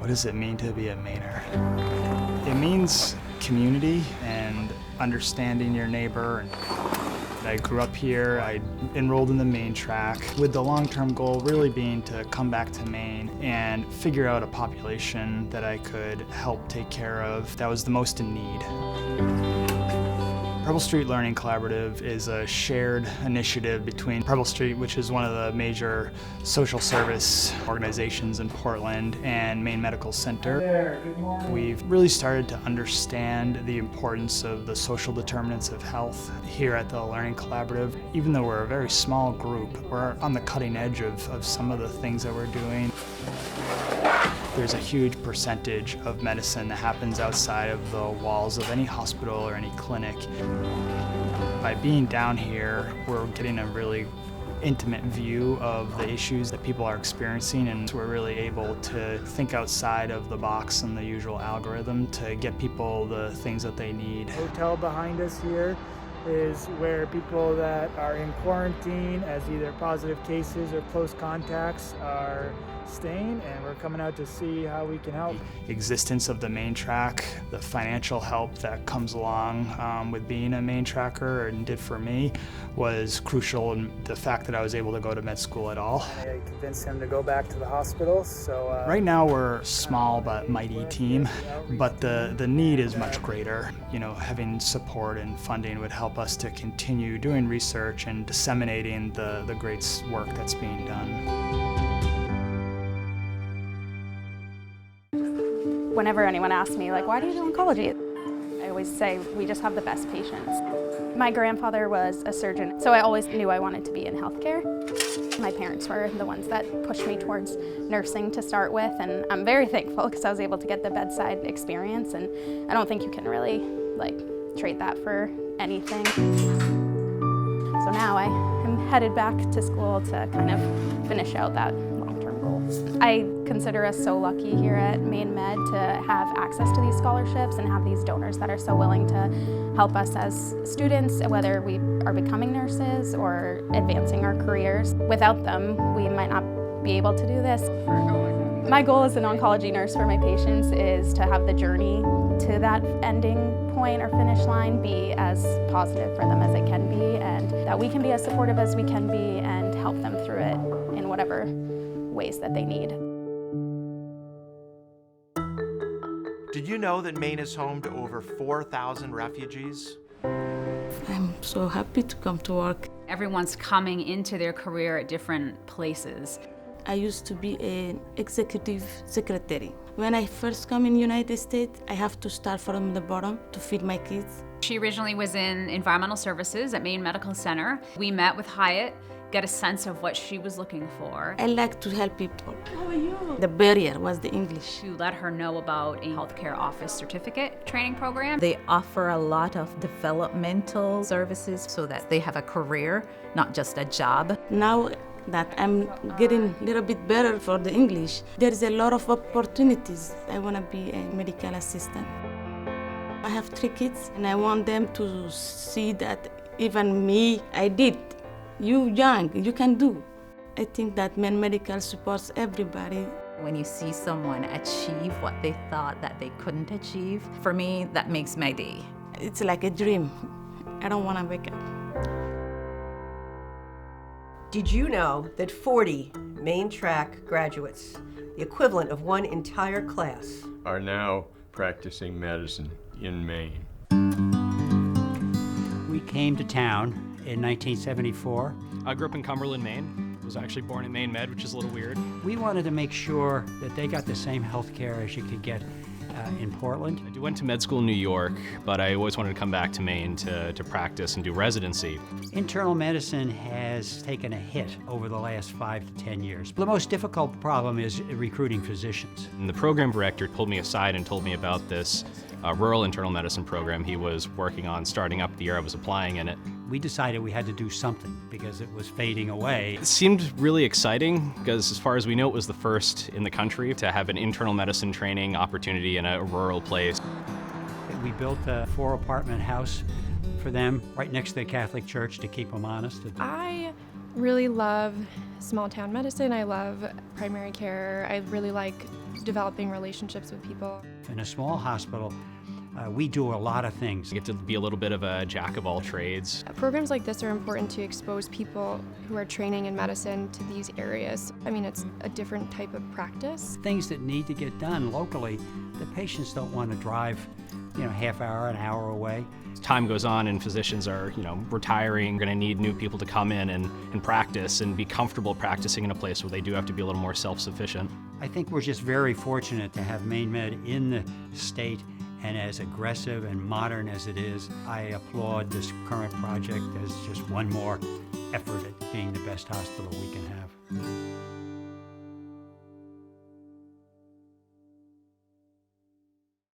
What does it mean to be a Mainer? It means community and understanding your neighbor. I grew up here, I enrolled in the Maine track with the long-term goal really being to come back to Maine and figure out a population that I could help take care of that was the most in need. Preble Street Learning Collaborative is a shared initiative between Preble Street, which is one of the major social service organizations in Portland, and Maine Medical Center. We've really started to understand the importance of the social determinants of health here at the Learning Collaborative. Even though we're a very small group, we're on the cutting edge of some of the things that we're doing. There's a huge percentage of medicine that happens outside of the walls of any hospital or any clinic. By being down here, we're getting a really intimate view of the issues that people are experiencing, and we're really able to think outside of the box and the usual algorithm to get people the things that they need. The hotel behind us here is where people that are in quarantine as either positive cases or close contacts are staying, and we're coming out to see how we can help. The existence of the Maine track, the financial help that comes along with being a Maine tracker and did for me was crucial, in the fact that I was able to go to med school at all. I convinced him to go back to the hospital. So right now we're a small but mighty team, but the need is much greater. You know, having support and funding would help us to continue doing research and disseminating the great work that's being done. Whenever anyone asks me, like, why do you do oncology? I always say, we just have the best patients. My grandfather was a surgeon, so I always knew I wanted to be in healthcare. My parents were the ones that pushed me towards nursing to start with, and I'm very thankful because I was able to get the bedside experience, and I don't think you can really, trade that for anything. So now I am headed back to school to kind of finish out that long-term goal. I consider us so lucky here at Maine Med to have access to these scholarships and have these donors that are so willing to help us as students, whether we are becoming nurses or advancing our careers. Without them, we might not be able to do this. My goal as an oncology nurse for my patients is to have the journey to that ending point or finish line be as positive for them as it can be, and that we can be as supportive as we can be and help them through it in whatever ways that they need. Did you know that Maine is home to over 4,000 refugees? I'm so happy to come to work. Everyone's coming into their career at different places. I used to be an executive secretary. When I first come in the United States, I have to start from the bottom to feed my kids. She originally was in environmental services at Maine Medical Center. We met with Hyatt, get a sense of what she was looking for. I like to help people. How are you? The barrier was the English. To let her know about a healthcare office certificate training program. They offer a lot of developmental services so that they have a career, not just a job. Now that I'm getting a little bit better for the English, there's a lot of opportunities. I want to be a medical assistant. I have 3 kids, and I want them to see that even me, I did. You young, you can do. I think that Maine Medical supports everybody. When you see someone achieve what they thought that they couldn't achieve, for me, that makes my day. It's like a dream. I don't want to wake up. Did you know that 40 Maine Track graduates, the equivalent of one entire class, are now practicing medicine in Maine? We came to town in 1974. I grew up in Cumberland, Maine. I was actually born at Maine Med, which is a little weird. We wanted to make sure that they got the same health care as you could get in Portland. I went to med school in New York, but I always wanted to come back to Maine to practice and do residency. Internal medicine has taken a hit over the last 5 to 10 years. The most difficult problem is recruiting physicians. And the program director pulled me aside and told me about this rural internal medicine program he was working on starting up the year I was applying in it. We decided we had to do something because it was fading away. It seemed really exciting because, as far as we know, it was the first in the country to have an internal medicine training opportunity in a rural place. We built a 4-apartment house for them right next to the Catholic Church to keep them honest. I really love small town medicine. I love primary care. I really like developing relationships with people. In a small hospital, we do a lot of things. You get to be a little bit of a jack of all trades. Programs like this are important to expose people who are training in medicine to these areas. I mean, it's a different type of practice. Things that need to get done locally, the patients don't want to drive, half hour, an hour away. As time goes on and physicians are, retiring, going to need new people to come in and practice and be comfortable practicing in a place where they do have to be a little more self-sufficient. I think we're just very fortunate to have Maine Med in the state, and as aggressive and modern as it is, I applaud this current project as just one more effort at being the best hospital we can have.